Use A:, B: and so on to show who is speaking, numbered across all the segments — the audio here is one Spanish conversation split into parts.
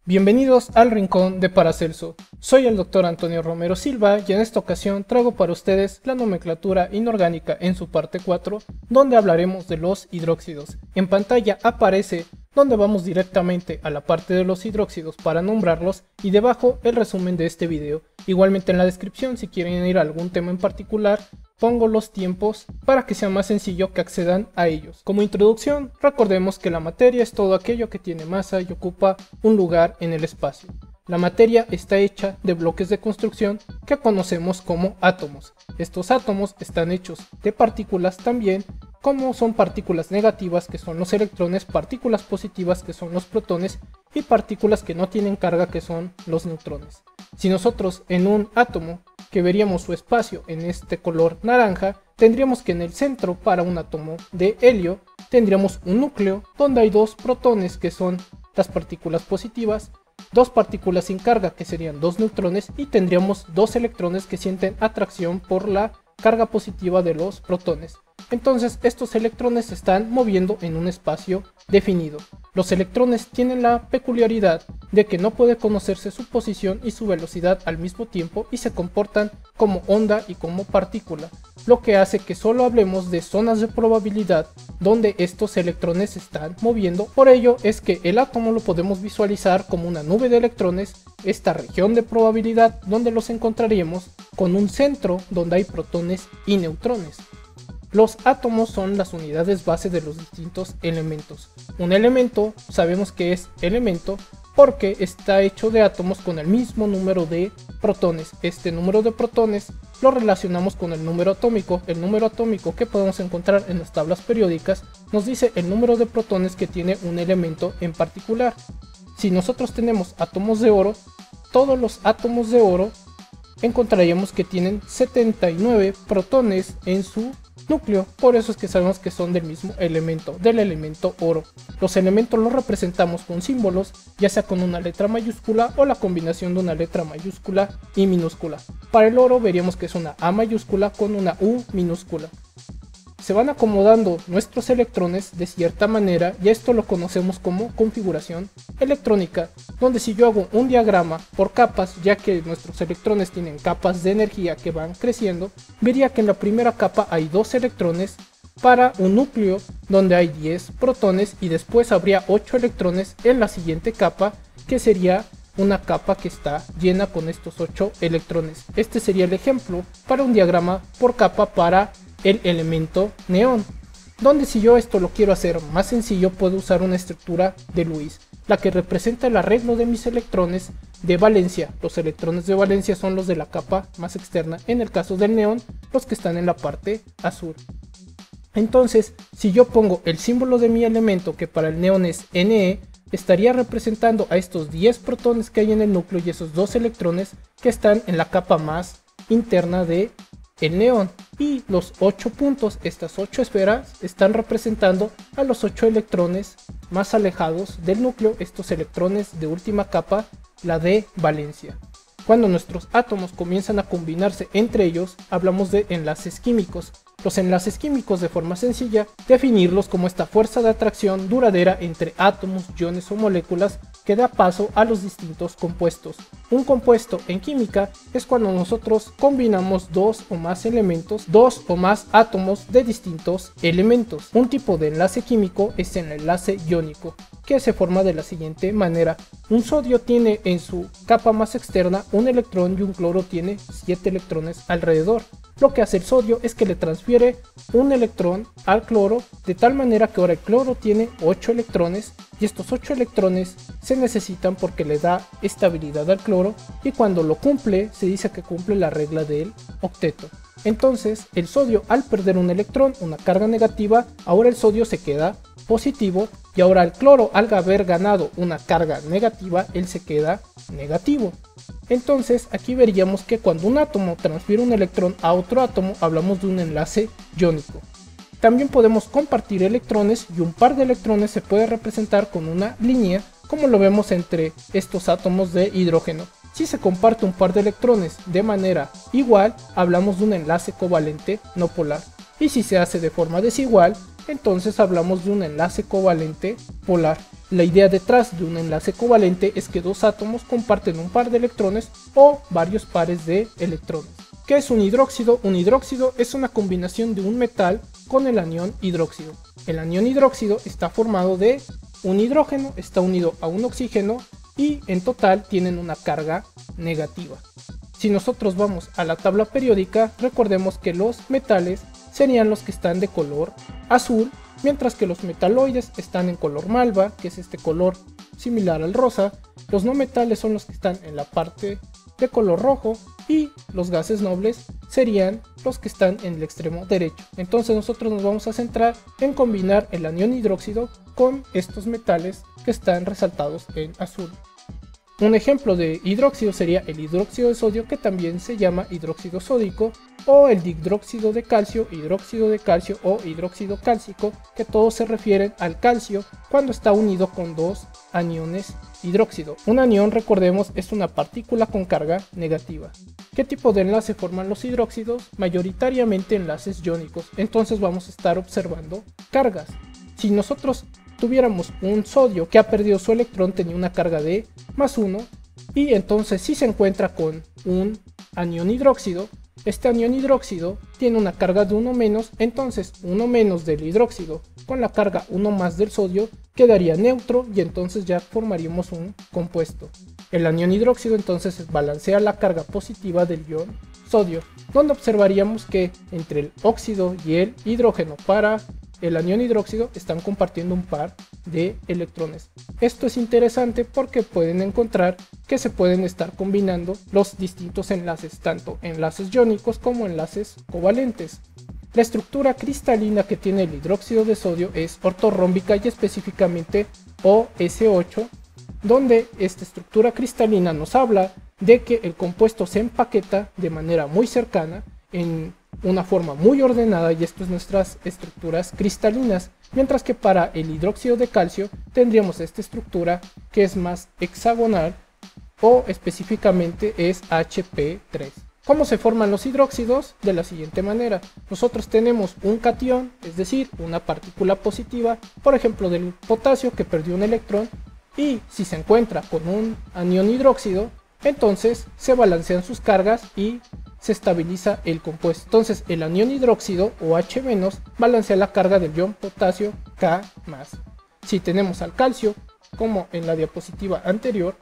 A: Bienvenidos al Rincón de Paracelso. Soy el Dr. Antonio Romero Silva y en esta ocasión traigo para ustedes la nomenclatura inorgánica en su parte 4, donde hablaremos de los hidróxidos. En pantalla aparece donde vamos directamente a la parte de los hidróxidos para nombrarlos y debajo el resumen de este video. Igualmente en la descripción, si quieren ir a algún tema en particular, pongo los tiempos para que sea más sencillo que accedan a ellos. Como introducción, recordemos que la materia es todo aquello que tiene masa y ocupa un lugar en el espacio. La materia está hecha de bloques de construcción que conocemos como átomos. Estos átomos están hechos de partículas también, como son partículas negativas que son los electrones, partículas positivas que son los protones y partículas que no tienen carga que son los neutrones. Si nosotros en un átomo que veríamos su espacio en este color naranja, tendríamos que en el centro para un átomo de helio tendríamos un núcleo donde hay dos protones que son las partículas positivas, dos partículas sin carga que serían dos neutrones y tendríamos dos electrones que sienten atracción por la carga positiva de los protones. Entonces estos electrones se están moviendo en un espacio definido. Los electrones tienen la peculiaridad de que no puede conocerse su posición y su velocidad al mismo tiempo y se comportan como onda y como partícula, lo que hace que solo hablemos de zonas de probabilidad donde estos electrones se están moviendo. Por ello es que el átomo lo podemos visualizar como una nube de electrones, esta región de probabilidad donde los encontraríamos con un centro donde hay protones y neutrones. Los átomos son las unidades base de los distintos elementos. Un elemento sabemos que es elemento porque está hecho de átomos con el mismo número de protones. Este número de protones lo relacionamos con el número atómico. El número atómico que podemos encontrar en las tablas periódicas nos dice el número de protones que tiene un elemento en particular. Si nosotros tenemos átomos de oro, todos los átomos de oro encontraríamos que tienen 79 protones en su núcleo, por eso es que sabemos que son del mismo elemento, del elemento oro. Los elementos los representamos con símbolos, ya sea con una letra mayúscula o la combinación de una letra mayúscula y minúscula. Para el oro veríamos que es una A mayúscula con una U minúscula. Se van acomodando nuestros electrones de cierta manera y esto lo conocemos como configuración electrónica, donde si yo hago un diagrama por capas, ya que nuestros electrones tienen capas de energía que van creciendo, vería que en la primera capa hay 2 electrones para un núcleo donde hay 10 protones y después habría 8 electrones en la siguiente capa, que sería una capa que está llena con estos 8 electrones. Este sería el ejemplo para un diagrama por capa para el elemento neón, donde si yo esto lo quiero hacer más sencillo puedo usar una estructura de Lewis, la que representa el arreglo de mis electrones de valencia. Los electrones de valencia son los de la capa más externa, en el caso del neón los que están en la parte azul. Entonces si yo pongo el símbolo de mi elemento, que para el neón es Ne, estaría representando a estos 10 protones que hay en el núcleo y esos 2 electrones que están en la capa más interna de el neón, y los 8 puntos, estas 8 esferas, están representando a los 8 electrones más alejados del núcleo, estos electrones de última capa, la de valencia. Cuando nuestros átomos comienzan a combinarse entre ellos, hablamos de enlaces químicos. Los enlaces químicos, de forma sencilla, definirlos como esta fuerza de atracción duradera entre átomos, iones o moléculas que da paso a los distintos compuestos. Un compuesto en química es cuando nosotros combinamos 2 o más elementos, 2 o más átomos de distintos elementos. Un tipo de enlace químico es el enlace iónico, que se forma de la siguiente manera. Un sodio tiene en su capa más externa un electrón y un cloro tiene 7 electrones alrededor. Lo que hace el sodio es que le transfiere un electrón al cloro, de tal manera que ahora el cloro tiene 8 electrones y estos 8 electrones se necesitan porque le da estabilidad al cloro, y cuando lo cumple se dice que cumple la regla del octeto. Entonces el sodio, al perder un electrón, una carga negativa, ahora el sodio se queda positivo y ahora el cloro, al haber ganado una carga negativa, él se queda negativo. Entonces aquí veríamos que cuando un átomo transfiere un electrón a otro átomo hablamos de un enlace iónico. También podemos compartir electrones y un par de electrones se puede representar con una línea, como lo vemos entre estos átomos de hidrógeno. Si se comparte un par de electrones de manera igual, hablamos de un enlace covalente no polar. Y si se hace de forma desigual, entonces hablamos de un enlace covalente polar. La idea detrás de un enlace covalente es que dos átomos comparten un par de electrones o varios pares de electrones. ¿Qué es un hidróxido? Un hidróxido es una combinación de un metal con el anión hidróxido. El anión hidróxido está formado de un hidrógeno, está unido a un oxígeno y en total tienen una carga negativa. Si nosotros vamos a la tabla periódica, recordemos que los metales serían los que están de color azul, mientras que los metaloides están en color malva, que es este color similar al rosa. Los no metales son los que están en la parte de color rojo y los gases nobles serían los que están en el extremo derecho. Entonces nosotros nos vamos a centrar en combinar el anión hidróxido con estos metales que están resaltados en azul. Un ejemplo de hidróxido sería el hidróxido de sodio, que también se llama hidróxido sódico, o el dihidróxido de calcio o hidróxido cálcico, que todos se refieren al calcio cuando está unido con dos aniones hidróxido. Un anión, recordemos, es una partícula con carga negativa. ¿Qué tipo de enlace forman los hidróxidos? Mayoritariamente enlaces iónicos, entonces vamos a estar observando cargas. Si nosotros tuviéramos un sodio que ha perdido su electrón, tenía una carga de +1, y entonces si se encuentra con un anión hidróxido, este anión hidróxido tiene una carga de 1-, entonces 1- del hidróxido con la carga 1+ del sodio quedaría neutro y entonces ya formaríamos un compuesto. El anión hidróxido entonces balancea la carga positiva del ion sodio, donde observaríamos que entre el óxido y el hidrógeno para el anión hidróxido están compartiendo un par de electrones. Esto es interesante porque pueden encontrar que se pueden estar combinando los distintos enlaces, tanto enlaces iónicos como enlaces covalentes. La estructura cristalina que tiene el hidróxido de sodio es ortorrómbica y específicamente OS8, donde esta estructura cristalina nos habla de que el compuesto se empaqueta de manera muy cercana en una forma muy ordenada, y esto es nuestras estructuras cristalinas, mientras que para el hidróxido de calcio tendríamos esta estructura que es más hexagonal o específicamente es HP3. ¿Cómo se forman los hidróxidos? De la siguiente manera: nosotros tenemos un catión, es decir, una partícula positiva, por ejemplo del potasio, que perdió un electrón, y si se encuentra con un anión hidróxido, entonces se balancean sus cargas y se estabiliza el compuesto. Entonces el anión hidróxido o H- balancea la carga del ion potasio K+. Si tenemos al calcio, como en la diapositiva anterior,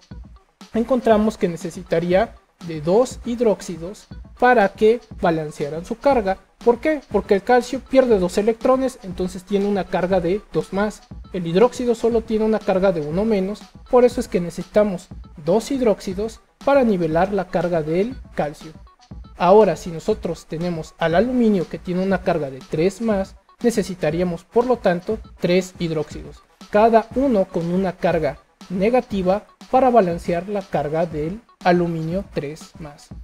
A: encontramos que necesitaría de dos hidróxidos para que balancearan su carga. ¿Por qué? Porque el calcio pierde 2 electrones, entonces tiene una carga de 2+. El hidróxido solo tiene una carga de 1-, por eso es que necesitamos dos hidróxidos para nivelar la carga del calcio. Ahora, si nosotros tenemos al aluminio que tiene una carga de 3+, necesitaríamos por lo tanto 3 hidróxidos, cada uno con una carga negativa para balancear la carga del aluminio 3+.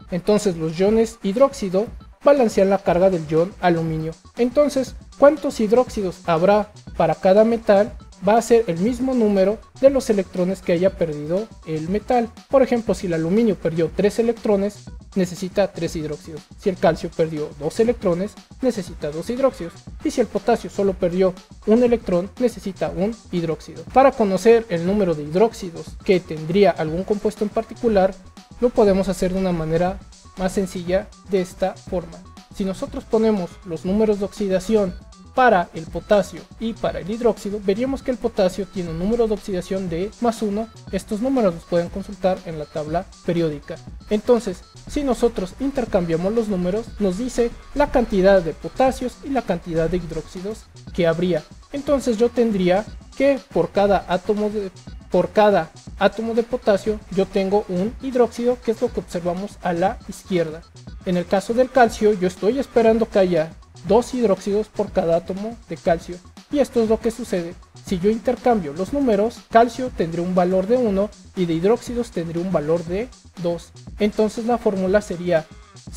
A: Entonces los iones hidróxido balancean la carga del ion aluminio. Entonces, ¿cuántos hidróxidos habrá para cada metal? Va a ser el mismo número de los electrones que haya perdido el metal. Por ejemplo, si el aluminio perdió 3 electrones, necesita 3 hidróxidos. Si el calcio perdió 2 electrones, necesita 2 hidróxidos. Y si el potasio solo perdió un electrón, necesita un hidróxido. Para conocer el número de hidróxidos que tendría algún compuesto en particular, lo podemos hacer de una manera más sencilla, de esta forma. Si nosotros ponemos los números de oxidación para el potasio y para el hidróxido, veríamos que el potasio tiene un número de oxidación de +1. Estos números los pueden consultar en la tabla periódica. Entonces, si nosotros intercambiamos los números, nos dice la cantidad de potasios y la cantidad de hidróxidos que habría. Entonces yo tendría que por cada átomo de potasio yo tengo un hidróxido, que es lo que observamos a la izquierda. En el caso del calcio, yo estoy esperando que haya 2 hidróxidos por cada átomo de calcio, y esto es lo que sucede. Si yo intercambio los números, calcio tendría un valor de 1 y de hidróxidos tendría un valor de 2. Entonces la fórmula sería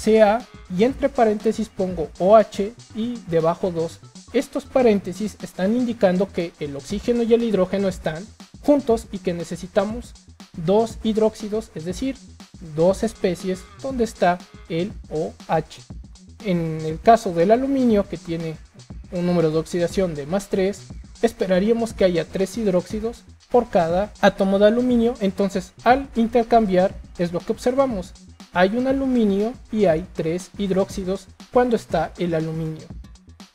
A: Ca y entre paréntesis pongo OH y debajo 2. Estos paréntesis están indicando que el oxígeno y el hidrógeno están juntos y que necesitamos 2 hidróxidos, es decir, 2 especies donde está el OH. En el caso del aluminio, que tiene un número de oxidación de +3, esperaríamos que haya 3 hidróxidos por cada átomo de aluminio. Entonces al intercambiar es lo que observamos, hay un aluminio y hay 3 hidróxidos cuando está el aluminio.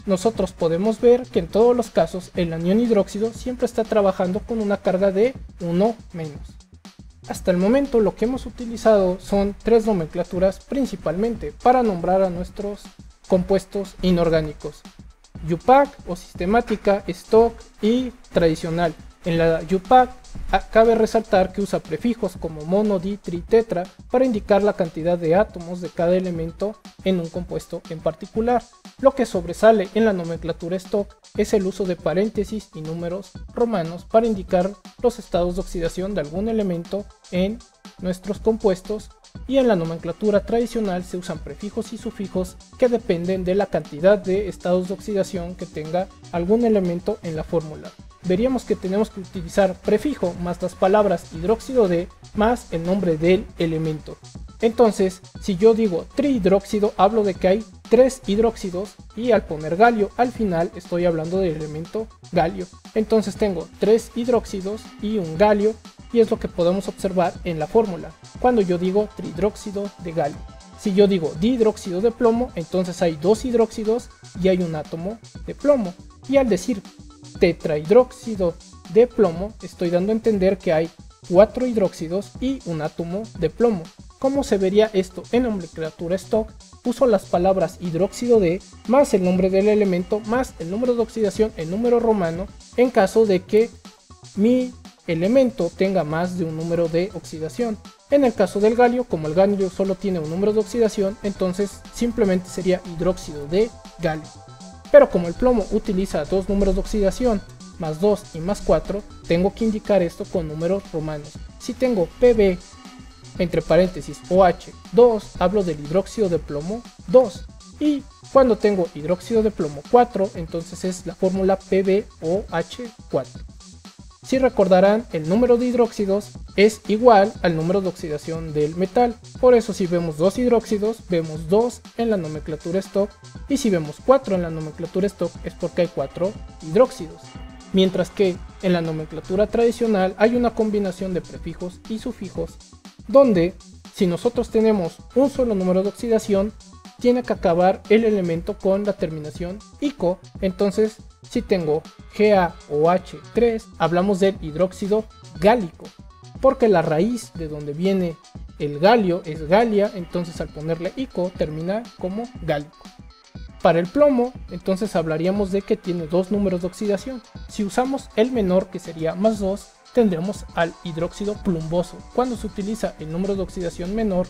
A: Nosotros podemos ver que en todos los casos el anión hidróxido siempre está trabajando con una carga de 1-. Hasta el momento lo que hemos utilizado son 3 nomenclaturas principalmente para nombrar a nuestros compuestos inorgánicos: UPAC o sistemática, stock y tradicional. En la UPAC cabe resaltar que usa prefijos como mono, di, tri, tetra para indicar la cantidad de átomos de cada elemento en un compuesto en particular. Lo que sobresale en la nomenclatura stock es el uso de paréntesis y números romanos para indicar los estados de oxidación de algún elemento en nuestros compuestos, y en la nomenclatura tradicional se usan prefijos y sufijos que dependen de la cantidad de estados de oxidación que tenga algún elemento en la fórmula. Veríamos que tenemos que utilizar prefijo más las palabras hidróxido de más el nombre del elemento. Entonces, si yo digo trihidróxido, hablo de que hay 3 hidróxidos, y al poner galio al final estoy hablando del elemento galio. Entonces tengo 3 hidróxidos y un galio, y es lo que podemos observar en la fórmula cuando yo digo trihidróxido de galio. Si yo digo dihidróxido de plomo, entonces hay 2 hidróxidos y hay un átomo de plomo. Y al decir tetrahidróxido de plomo, estoy dando a entender que hay 4 hidróxidos y un átomo de plomo. ¿Cómo se vería esto en nomenclatura stock? Uso las palabras hidróxido de más el nombre del elemento más el número de oxidación en número romano en caso de que mi elemento tenga más de un número de oxidación. En el caso del galio, como el galio solo tiene un número de oxidación, entonces simplemente sería hidróxido de galio. Pero como el plomo utiliza 2 números de oxidación, más 2 y más 4, tengo que indicar esto con números romanos. Si tengo Pb entre paréntesis OH 2, hablo del hidróxido de plomo 2. Y cuando tengo hidróxido de plomo 4, entonces es la fórmula PbOH4. Si recordarán, el número de hidróxidos es igual al número de oxidación del metal. Por eso si vemos 2 hidróxidos, vemos 2 en la nomenclatura stock. Y si vemos 4 en la nomenclatura stock, es porque hay 4 hidróxidos. Mientras que en la nomenclatura tradicional hay una combinación de prefijos y sufijos, donde si nosotros tenemos un solo número de oxidación, tiene que acabar el elemento con la terminación ico. Entonces si tengo GaOH3, hablamos del hidróxido gálico, porque la raíz de donde viene el galio es galia, entonces al ponerle ico termina como gálico. Para el plomo, entonces hablaríamos de que tiene 2 números de oxidación. Si usamos el menor, que sería más 2, tendremos al hidróxido plumboso. Cuando se utiliza el número de oxidación menor,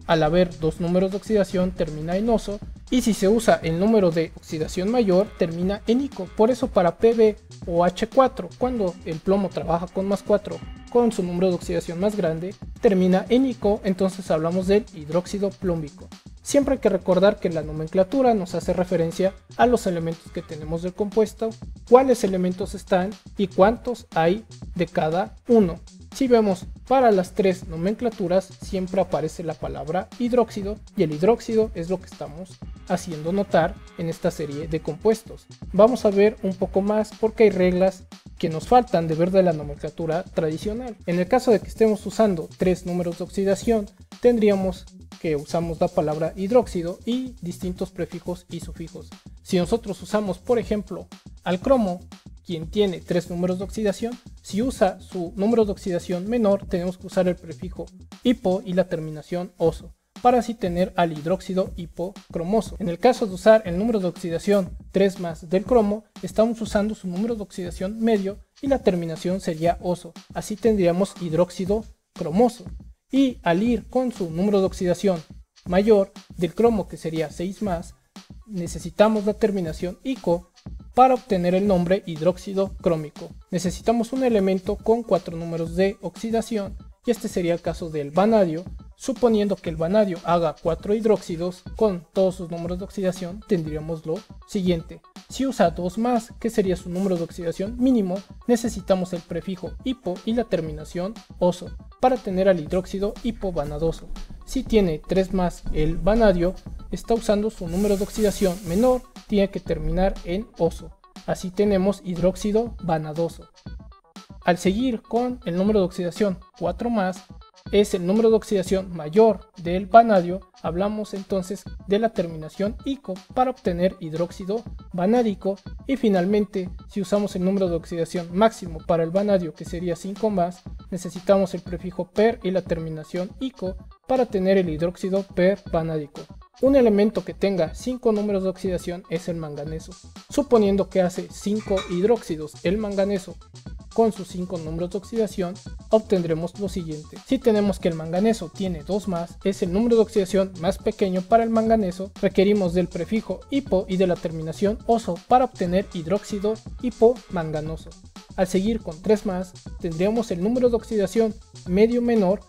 A: al haber 2 números de oxidación termina en oso, y si se usa el número de oxidación mayor termina en ico. Por eso para PbOH4, cuando el plomo trabaja con más 4 con su número de oxidación más grande, termina en ico, entonces hablamos del hidróxido plúmbico. Siempre hay que recordar que la nomenclatura nos hace referencia a los elementos que tenemos del compuesto, cuáles elementos están y cuántos hay de cada uno. Si vemos para las 3 nomenclaturas siempre aparece la palabra hidróxido, y el hidróxido es lo que estamos haciendo notar en esta serie de compuestos. Vamos a ver un poco más porque hay reglas que nos faltan de ver de la nomenclatura tradicional. En el caso de que estemos usando 3 números de oxidación, tendríamos que usamos la palabra hidróxido y distintos prefijos y sufijos. Si nosotros usamos, por ejemplo, al cromo, quien tiene 3 números de oxidación, si usa su número de oxidación menor, tenemos que usar el prefijo hipo y la terminación oso, para así tener al hidróxido hipocromoso. En el caso de usar el número de oxidación 3 más del cromo, estamos usando su número de oxidación medio y la terminación sería oso. Así tendríamos hidróxido cromoso. Y al ir con su número de oxidación mayor del cromo, que sería 6 más, necesitamos la terminación ico para obtener el nombre hidróxido crómico. Necesitamos un elemento con 4 números de oxidación, y este sería el caso del vanadio. Suponiendo que el vanadio haga 4 hidróxidos con todos sus números de oxidación, tendríamos lo siguiente. Si usa 2 más, que sería su número de oxidación mínimo, necesitamos el prefijo hipo y la terminación oso para tener al hidróxido hipovanadoso. Si tiene 3 más el vanadio, está usando su número de oxidación menor, tiene que terminar en oso. Así tenemos hidróxido vanadoso. Al seguir con el número de oxidación 4 más, es el número de oxidación mayor del vanadio, hablamos entonces de la terminación ico para obtener hidróxido vanádico, y finalmente si usamos el número de oxidación máximo para el vanadio, que sería 5 más, necesitamos el prefijo per y la terminación ico para tener el hidróxido pervanádico. Un elemento que tenga 5 números de oxidación es el manganeso. Suponiendo que hace 5 hidróxidos el manganeso con sus 5 números de oxidación, obtendremos lo siguiente. Si tenemos que el manganeso tiene 2 más, es el número de oxidación más pequeño para el manganeso, requerimos del prefijo hipo y de la terminación oso para obtener hidróxido hipomanganoso. Al seguir con 3 más, tendríamos el número de oxidación medio menor,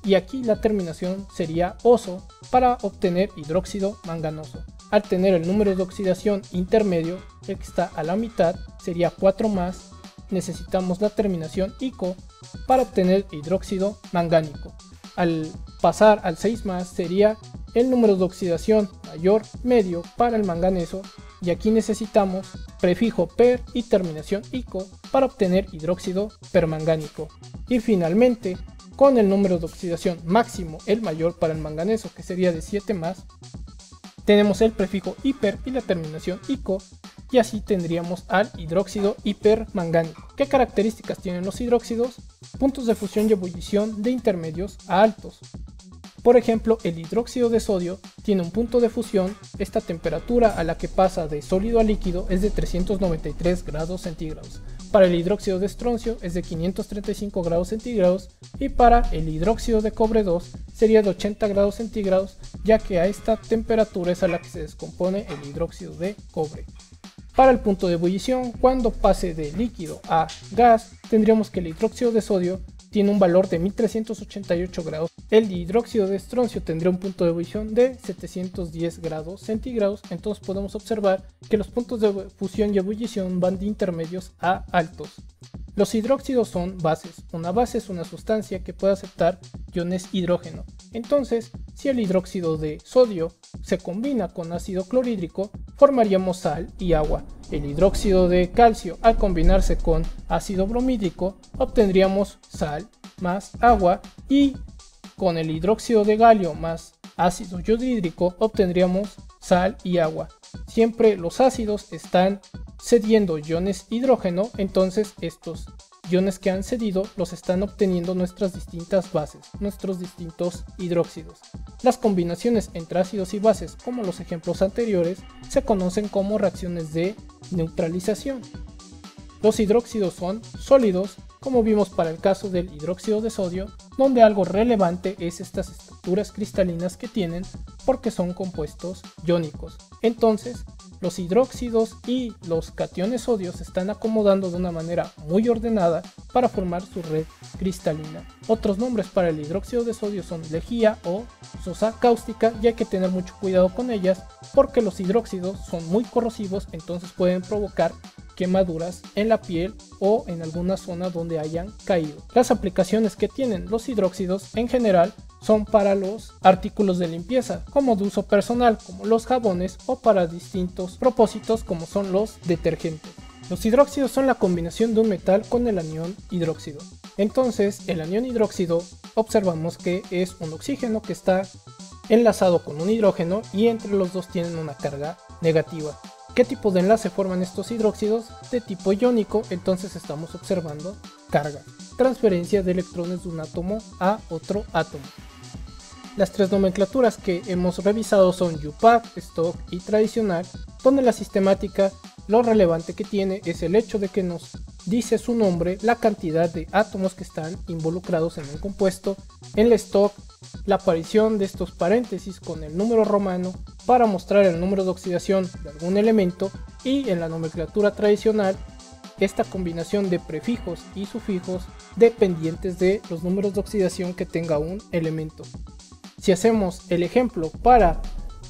A: y aquí la terminación sería oso para obtener hidróxido manganoso. Al tener el número de oxidación intermedio, el que está a la mitad, sería 4 más, necesitamos la terminación ico para obtener hidróxido mangánico. Al pasar al 6 más sería el número de oxidación mayor medio para el manganeso, y aquí necesitamos prefijo per y terminación ico para obtener hidróxido permangánico. Y finalmente, con el número de oxidación máximo, el mayor para el manganeso, que sería de 7 más, tenemos el prefijo hiper y la terminación ico, y así tendríamos al hidróxido hipermangánico. ¿Qué características tienen los hidróxidos? Puntos de fusión y ebullición de intermedios a altos. Por ejemplo, el hidróxido de sodio tiene un punto de fusión, esta temperatura a la que pasa de sólido a líquido es de 393 grados centígrados. Para el hidróxido de estroncio es de 535 grados centígrados, y para el hidróxido de cobre 2 sería de 80 grados centígrados, ya que a esta temperatura es a la que se descompone el hidróxido de cobre. Para el punto de ebullición, cuando pase de líquido a gas, tendríamos que el hidróxido de sodio tiene un valor de 1388 grados. El hidróxido de estroncio tendría un punto de ebullición de 710 grados centígrados. Entonces podemos observar que los puntos de fusión y ebullición van de intermedios a altos. Los hidróxidos son bases. Una base es una sustancia que puede aceptar iones hidrógeno. Entonces, si el hidróxido de sodio se combina con ácido clorhídrico, formaríamos sal y agua. El hidróxido de calcio, al combinarse con ácido bromídrico, obtendríamos sal más agua, y con el hidróxido de galio más ácido yodhídrico obtendríamos sal y agua. Siempre los ácidos están cediendo iones hidrógeno, entonces estos iones que han cedido los están obteniendo nuestras distintas bases, nuestros distintos hidróxidos. Las combinaciones entre ácidos y bases, como los ejemplos anteriores, se conocen como reacciones de neutralización. Los hidróxidos son sólidos, como vimos para el caso del hidróxido de sodio, donde algo relevante es estas estructuras cristalinas que tienen, porque son compuestos iónicos. Entonces, los hidróxidos y los cationes sodio se están acomodando de una manera muy ordenada para formar su red cristalina. Otros nombres para el hidróxido de sodio son lejía o sosa cáustica, y hay que tener mucho cuidado con ellas porque los hidróxidos son muy corrosivos, entonces pueden provocar quemaduras en la piel o en alguna zona donde hayan caído. Las aplicaciones que tienen los hidróxidos en general son para los artículos de limpieza, como de uso personal, como los jabones, o para distintos propósitos, como son los detergentes. Los hidróxidos son la combinación de un metal con el anión hidróxido. Entonces, el anión hidróxido observamos que es un oxígeno que está enlazado con un hidrógeno, y entre los dos tienen una carga negativa. ¿Qué tipo de enlace forman estos hidróxidos? De tipo iónico, entonces estamos observando carga, transferencia de electrones de un átomo a otro átomo. Las tres nomenclaturas que hemos revisado son UPAC, stock y tradicional, donde la sistemática lo relevante que tiene es el hecho de que nos dice su nombre la cantidad de átomos que están involucrados en un compuesto. En el stock, la aparición de estos paréntesis con el número romano para mostrar el número de oxidación de algún elemento, y en la nomenclatura tradicional, esta combinación de prefijos y sufijos dependientes de los números de oxidación que tenga un elemento. Si hacemos el ejemplo para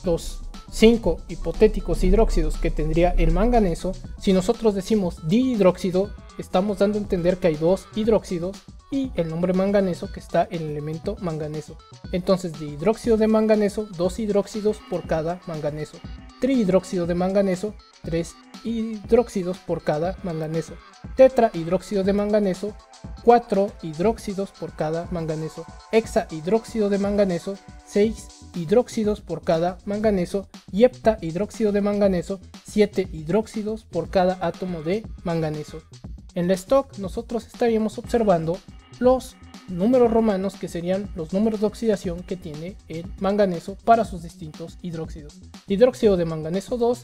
A: los 5 hipotéticos hidróxidos que tendría el manganeso, si nosotros decimos dihidróxido, estamos dando a entender que hay 2 hidróxidos, y el nombre manganeso que está en el elemento manganeso. Entonces de hidróxido de manganeso, 2 hidróxidos por cada manganeso. Trihidróxido de manganeso, 3 hidróxidos por cada manganeso. Tetrahidróxido de manganeso, 4 hidróxidos por cada manganeso. Hexahidróxido de manganeso, 6 hidróxidos por cada manganeso. Y heptahidróxido de manganeso, 7 hidróxidos por cada átomo de manganeso. En la stock nosotros estaríamos observando los números romanos, que serían los números de oxidación que tiene el manganeso para sus distintos hidróxidos. Hidróxido de manganeso 2,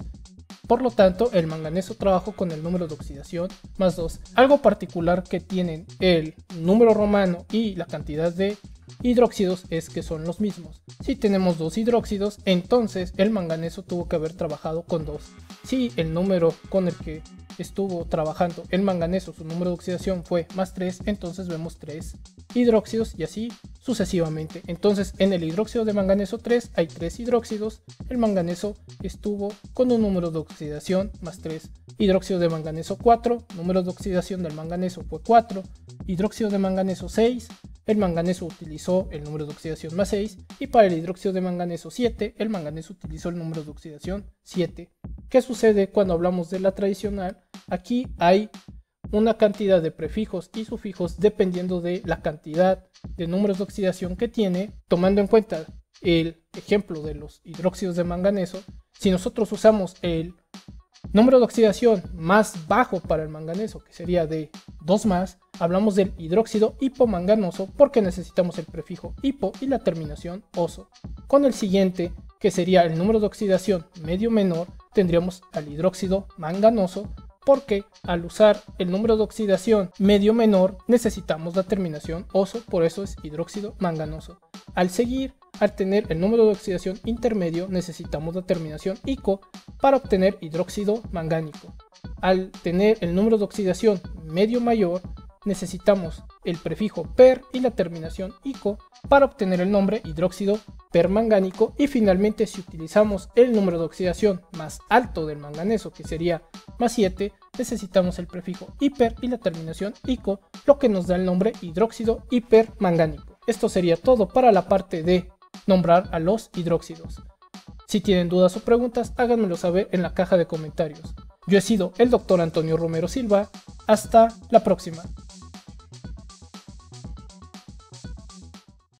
A: por lo tanto el manganeso trabajó con el número de oxidación más 2. Algo particular que tienen el número romano y la cantidad de hidróxidos es que son los mismos. Si tenemos 2 hidróxidos, entonces el manganeso tuvo que haber trabajado con 2. Si el número con el que estuvo trabajando el manganeso, su número de oxidación fue más 3, entonces vemos 3 hidróxidos y así sucesivamente. Entonces en el hidróxido de manganeso 3 hay 3 hidróxidos, el manganeso estuvo con un número de oxidación más 3. Hidróxido de manganeso 4, número de oxidación del manganeso fue 4. Hidróxido de manganeso 6, el manganeso utilizó el número de oxidación más 6, y para el hidróxido de manganeso 7, el manganeso utilizó el número de oxidación 7. ¿Qué sucede cuando hablamos de la tradicional? Aquí hay una cantidad de prefijos y sufijos dependiendo de la cantidad de números de oxidación que tiene. Tomando en cuenta el ejemplo de los hidróxidos de manganeso, si nosotros usamos el número de oxidación más bajo para el manganeso, que sería de 2 más, hablamos del hidróxido hipomanganoso porque necesitamos el prefijo hipo y la terminación oso. Con el siguiente, que sería el número de oxidación medio menor, tendríamos al hidróxido manganoso porque al usar el número de oxidación medio menor necesitamos la terminación oso, por eso es hidróxido manganoso. Al seguir, al tener el número de oxidación intermedio necesitamos la terminación ico para obtener hidróxido mangánico. Al tener el número de oxidación medio mayor necesitamos el prefijo per y la terminación ico para obtener el nombre hidróxido permangánico, y finalmente si utilizamos el número de oxidación más alto del manganeso, que sería más 7, necesitamos el prefijo hiper y la terminación ico, lo que nos da el nombre hidróxido hipermangánico. Esto sería todo para la parte de nombrar a los hidróxidos. Si tienen dudas o preguntas, háganmelo saber en la caja de comentarios. Yo he sido el Dr. Antonio Romero Silva. Hasta la próxima.